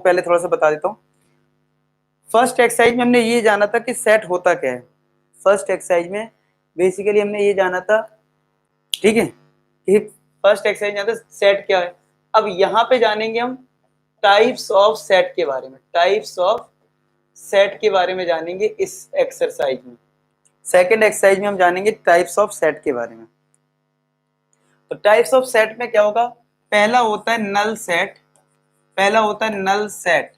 पहले थोड़ा सा बता देता हूँ। फर्स्ट एक्सरसाइज में हमने ये जाना था कि सेट होता क्या है। फर्स्ट एक्सरसाइज में बेसिकली हमने ये जाना था, ठीक है, कि फर्स्ट एक्सरसाइज जाना था सेट क्या है। अब यहाँ पे जानेंगे हम टाइप्स ऑफ सेट के बारे में, टाइप्स ऑफ सेट के बारे में जानेंगे इस एक्सरसाइज में। सेकंड एक्सरसाइज में हम जानेंगे टाइप्स ऑफ सेट के बारे में। तो टाइप्स ऑफ सेट में क्या होगा, पहला होता है नल सेट, पहला होता है नल सेट,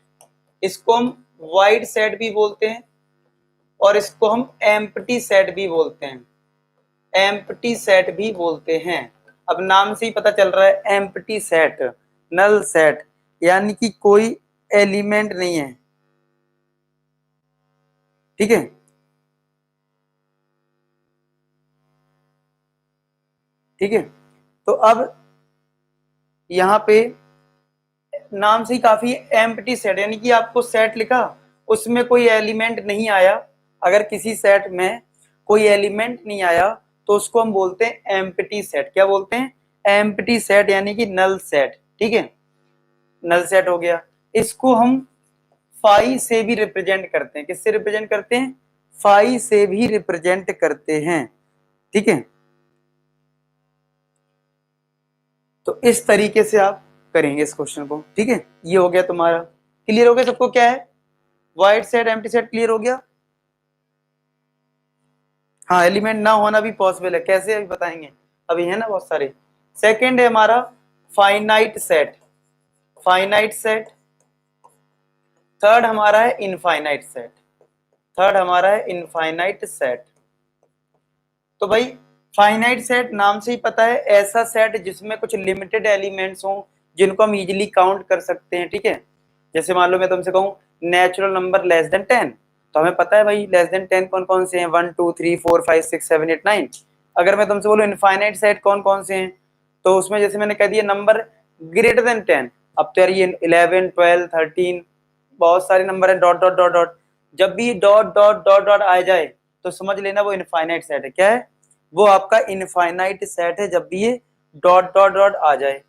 इसको हम वाइड सेट भी बोलते हैं और इसको हम एम्प्टी सेट भी बोलते हैं, एम्प्टी सेट भी बोलते हैं। अब नाम से ही पता चल रहा है एम्प्टी सेट, नल सेट, यानी कि कोई एलिमेंट नहीं है, ठीक है। ठीक है, तो अब यहाँ पे नाम से ही काफी एम्प्टी सेट, यानी कि आपको सेट लिखा उसमें कोई एलिमेंट नहीं आया। अगर किसी सेट में कोई एलिमेंट नहीं आया तो उसको हम बोलते हैं एम्प्टी सेट। क्या बोलते हैं, एम्प्टी सेट, यानी कि नल सेट। ठीक है, नल सेट हो गया। इसको हम फाई से भी रिप्रेजेंट करते हैं। किससे रिप्रेजेंट करते हैं, फाई से भी रिप्रेजेंट करते हैं। ठीक है, तो इस तरीके से आप करेंगे इस क्वेश्चन को। ठीक है, ये हो गया तुम्हारा, क्लियर हो गया सबको क्या है, wide set empty set clear हो गया। हाँ, एलिमेंट ना होना भी पॉसिबल है, कैसे अभी बताएंगे, अभी है ना बहुत सारे। सेकंड है हमारा finite set, finite set. Third हमारा है इनफाइनाइट सेट, थर्ड हमारा है इनफाइनाइट सेट। तो भाई फाइनाइट सेट नाम से ही पता है, ऐसा सेट जिसमें कुछ लिमिटेड एलिमेंट्स हों जिनको हम इजीली काउंट कर सकते हैं। ठीक है, जैसे मान लो मैं तुमसे कहूँ नेचुरल नंबर लेस देन 10, तो हमें पता है भाई लेस देन 10 कौन कौन से हैं, 1 2 3 4 5 6 7 8 9। अगर मैं तुमसे बोलूँ इनफाइनाइट सेट कौन कौन से हैं, तो उसमें जैसे मैंने कह दिया नंबर ग्रेटर देन 10। अब तो यार ये 11 12 13 बहुत सारे नंबर है, डॉट डॉट डॉट डॉट। जब भी डॉट डॉट डॉट डॉट आ जाए तो समझ लेना वो इनफाइनाइट सेट है। क्या है, वो आपका इनफाइनाइट सेट है जब भी ये डॉट डॉट डॉट आ जाए।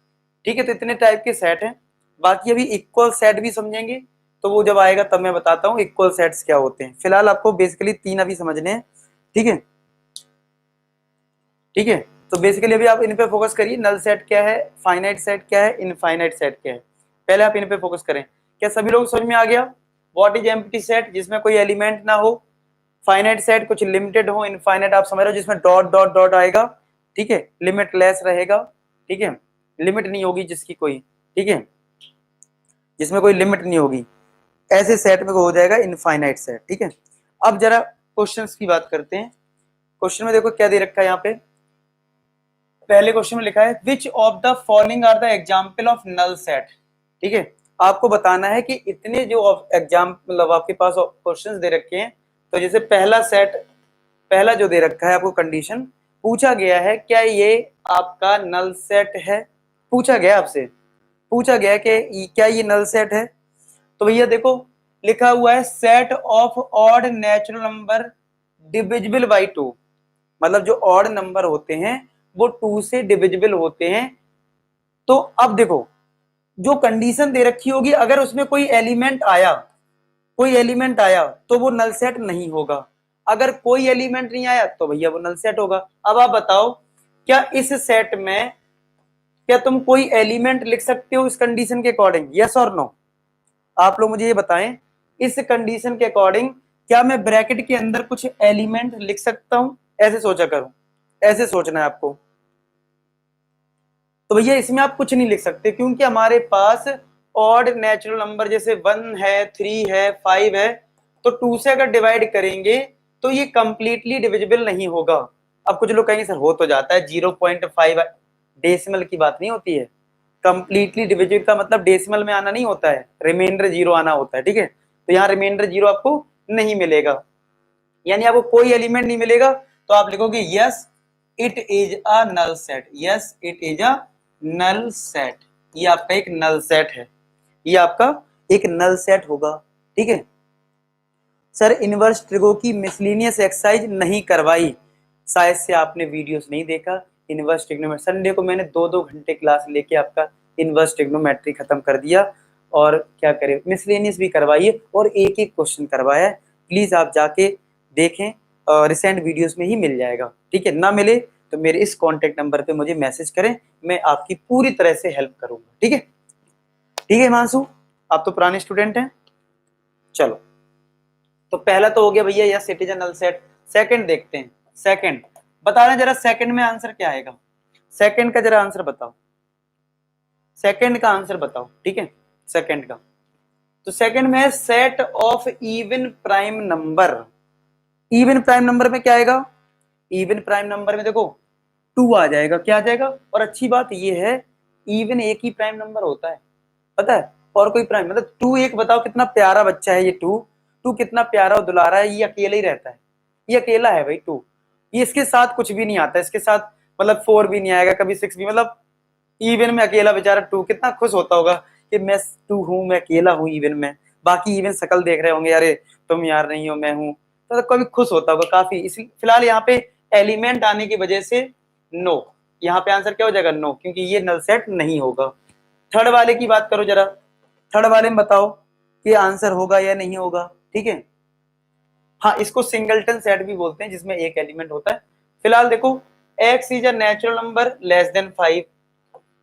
ठीक है, तो इतने टाइप के सेट हैं। बाकी अभी इक्वल सेट भी समझेंगे, तो वो जब आएगा तब मैं बताता हूँ इक्वल सेट्स क्या होते हैं। फिलहाल आपको बेसिकली 3 अभी समझने हैं। ठीक है, ठीक है, तो बेसिकली अभी आप इन पे फोकस करिए, नल सेट क्या है, फाइनाइट सेट क्या है, इनफाइनाइट सेट क्या है, पहले आप इन पे फोकस करें। क्या सभी लोग समझ में आ गया, व्हाट इज एम्प्टी सेट, जिसमें कोई एलिमेंट ना हो, फाइनाइट सेट कुछ लिमिटेड हो, इनफाइनाइट आप समझ रहे हो जिसमें डॉट डॉट डॉट आएगा। ठीक है, लिमिट लेस रहेगा। ठीक है, लिमिट नहीं होगी जिसकी कोई, ठीक है, जिसमें कोई लिमिट नहीं होगी, ऐसे सेट में हो जाएगा इनफाइनाइट सेट। ठीक है, अब जरा क्वेश्चंस की बात करते हैं। क्वेश्चन में देखो क्या दे रखा है यहाँ पे, पहले क्वेश्चन में लिखा है which of the following are the example of null set. ठीक है, आपको बताना है कि इतने जो एग्जाम्पल मतलब आपके पास क्वेश्चंस दे रखे हैं, तो जैसे पहला सेट, पहला जो दे रखा है आपको कंडीशन पूछा गया है, क्या ये आपका नल सेट है, पूछा गया आपसे, पूछा गया कि क्या ये नल सेट है। तो भैया देखो लिखा हुआ है set of odd natural number divisible by 2, मतलब जो ऑड नंबर होते हैं वो 2 से डिविजिबल होते हैं। तो अब देखो जो कंडीशन दे रखी होगी, अगर उसमें कोई एलिमेंट आया, कोई एलिमेंट आया तो वो नल सेट नहीं होगा, अगर कोई एलिमेंट नहीं आया तो भैया वो नल सेट होगा। अब आप बताओ क्या इस सेट में क्या तुम कोई एलिमेंट लिख सकते हो इस कंडीशन के अकॉर्डिंग, यस और नो, आप लोग मुझे ये बताएं, इस कंडीशन के अकॉर्डिंग क्या मैं ब्रैकेट के अंदर कुछ एलिमेंट लिख सकता हूं, ऐसे सोचा करूं, ऐसे सोचना है आपको। तो भैया इसमें आप कुछ नहीं लिख सकते क्योंकि हमारे पास ऑड नेचुरल नंबर जैसे 1 है 3 है 5 है, तो 2 से अगर डिवाइड करेंगे तो ये कंप्लीटली डिविजिबल नहीं होगा। अब कुछ लोग कहेंगे सर हो तो जाता है 0.5, डेसिमल की बात नहीं होती है, कंप्लीटली डिविजिबल का मतलब डेसिमल में आना नहीं होता है, रिमाइंडर 0 आना होता है। ठीक है, तो यहाँ रिमाइंडर 0 आपको नहीं मिलेगा, यानी आपको कोई एलिमेंट नहीं मिलेगा, तो आप लिखोगे yes it is a null set, yes it is a null set, ये आपका एक नल सेट है, ये आपका एक नल सेट होगा। ठीक है, सर इनवर्स ट्रिगो की मिसलिनियस एक्सरसाइज नहीं करवाई, शायद से आपने वीडियोस नहीं देखा। इनवर्स ट्रिग्नोमेट्री संडे को मैंने 2-2 घंटे क्लास लेके आपका इनवर्स ट्रिग्नोमेट्री खत्म कर दिया, और क्या करें, मिसलेनियस भी करवाइए और एक एक क्वेश्चन करवाया है, प्लीज आप जाके देखें, रिसेंट वीडियोस में ही मिल जाएगा, ठीक है। ना मिले तो मेरे इस कॉन्टेक्ट नंबर पे मुझे मैसेज करें, मैं आपकी पूरी तरह से हेल्प करूंगा, ठीक है। ठीक है हिमांशु, आप तो पुराने स्टूडेंट हैं। चलो, तो पहला तो हो गया भैया yes it is a null set. Second देखते हैं, सेकंड बताना जरा, सेकंड में आंसर क्या आएगा, सेकंड का जरा आंसर बताओ, सेकंड का आंसर बताओ, ठीक है। सेकंड का तो सेकंड में है set of even prime number. Even prime number में क्या आएगा, इवन प्राइम नंबर में देखो 2 आ जाएगा, क्या आ जाएगा। और अच्छी बात ये है इवन एक ही प्राइम नंबर होता है, पता है, और कोई प्राइम मतलब 2 एक, बताओ कितना प्यारा बच्चा है ये 2, 2 कितना प्यारा और दुलारा है, ये अकेला ही रहता है, ये अकेला है भाई 2, ये इसके साथ कुछ भी नहीं आता, इसके साथ मतलब 4 भी नहीं आएगा कभी, 6 भी, मतलब इवन में अकेला बेचारा 2 कितना खुश होता होगा कि मैं 2 हूँ, मैं अकेला हूँ इवन में, बाकी इवन शकल देख रहे होंगे, अरे तुम यार नहीं हो मैं हूँ, तो कभी खुश होता होगा काफी। इस फिलहाल यहाँ पे एलिमेंट आने की वजह से नो, यहाँ पे आंसर क्या हो जाएगा नो, क्योंकि ये नल सेट नहीं होगा। थर्ड वाले की बात करो जरा, थर्ड वाले में बताओ कि आंसर होगा या नहीं होगा, ठीक है। हाँ, इसको सिंगलटन सेट भी बोलते हैं, जिसमें एक एलिमेंट होता है। फिलहाल देखो x is a natural number less than 5,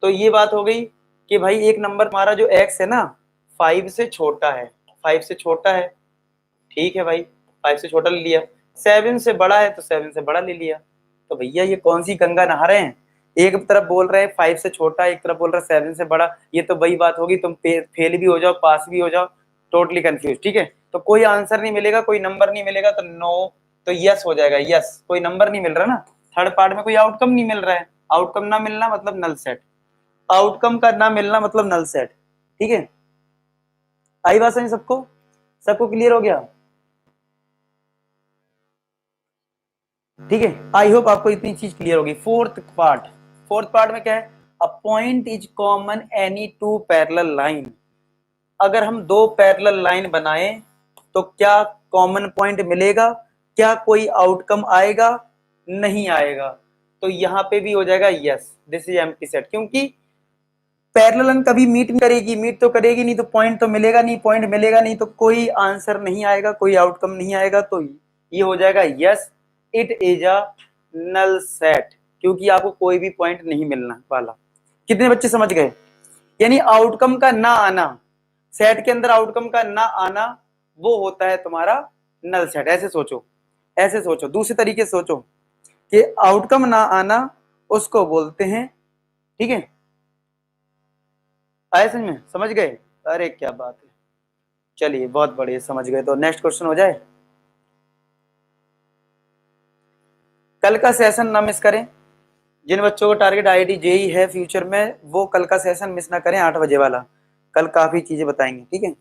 तो ये बात हो गई कि भाई एक नंबर हमारा जो x है ना 5 से छोटा है, 5 से छोटा है, ठीक है भाई, 5 से छोटा ले लिया, 7 से बड़ा है तो 7 से बड़ा ले लिया। तो भैया ये कौन सी गंगा नहा रहे हैं, एक तरफ बोल रहे हैं 5 से छोटा, एक तरफ बोल रहे हैं 7 से बड़ा, ये तो वही बात होगी, तुम फेल भी हो जाओ पास भी हो जाओ, टोटली कंफ्यूज, ठीक है। तो कोई आंसर नहीं मिलेगा, कोई नंबर नहीं मिलेगा, तो नो, तो यस हो जाएगा, यस, कोई नंबर नहीं मिल रहा ना, थर्ड पार्ट में कोई आउटकम नहीं मिल रहा है, आउटकम ना मिलना मतलब नल सेट, आउटकम का ना मिलना मतलब नल सेट, ठीक है। आई बात समझ सबको, सबको क्लियर हो गया, ठीक है। आई होप आपको इतनी चीज क्लियर होगी। फोर्थ पार्ट, फोर्थ पार्ट में क्या है, a point is common any two parallel line. अगर हम दो पैरेलल लाइन बनाएं तो क्या कॉमन पॉइंट मिलेगा, क्या कोई आउटकम आएगा, नहीं आएगा। तो यहाँ पे भी हो जाएगा yes, this is empty set, क्योंकि पैरेलल लाइन कभी मीट करेगी, मीट तो करेगी नहीं, तो पॉइंट तो मिलेगा नहीं, पॉइंट मिलेगा नहीं तो कोई आंसर नहीं आएगा, कोई आउटकम नहीं आएगा, तो ये हो जाएगा yes it is a null set, क्योंकि आपको कोई भी पॉइंट नहीं मिलना वाला। कितने बच्चे समझ गए, यानी आउटकम का ना आना, सेट के अंदर आउटकम का ना आना वो होता है तुम्हारा नल सेट। ऐसे सोचो, ऐसे सोचो, दूसरे तरीके से सोचो कि आउटकम ना आना उसको बोलते हैं, ठीक है। आए समझ में, समझ गए, अरे क्या बात है, चलिए बहुत बढ़िया, समझ गए। तो नेक्स्ट क्वेश्चन हो जाए, कल का सेशन ना मिस करें, जिन बच्चों को टारगेट आईआईटी जेई है फ्यूचर में, वो कल का सेशन मिस ना करें, 8 बजे वाला, कल काफी चीजें बताएंगे, ठीक है।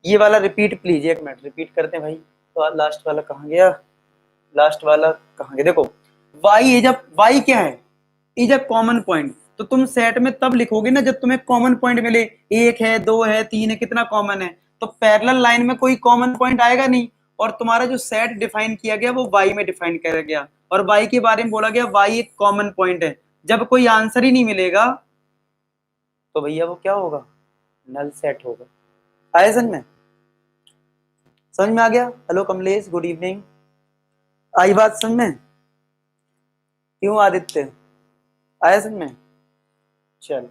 ये वाला रिपीट प्लीज, एक मिनट रिपीट करते हैं भाई, तो लास्ट वाला कहाँ गया, लास्ट वाला कहाँ गया, देखो वाई इज अ, वाई क्या है, इज अ कॉमन पॉइंट, तो तुम सेट में तब लिखोगे ना जब तुम्हें कॉमन पॉइंट मिले, एक है, दो है, तीन है, कितना कॉमन है, तो पैरेलल लाइन में कोई कॉमन पॉइंट आएगा नहीं, और तुम्हारा जो सेट डिफाइन किया गया वो वाई में डिफाइन किया गया, और वाई के बारे में बोला गया वाई एक कॉमन पॉइंट है। जब कोई आंसर ही नहीं मिलेगा तो भैया वो क्या होगा, नल सेट होगा। आया समझ में, समझ में आ गया। हेलो कमलेश, गुड इवनिंग, आई बात समझ में, क्यों आदित्य, आया समझ में, चल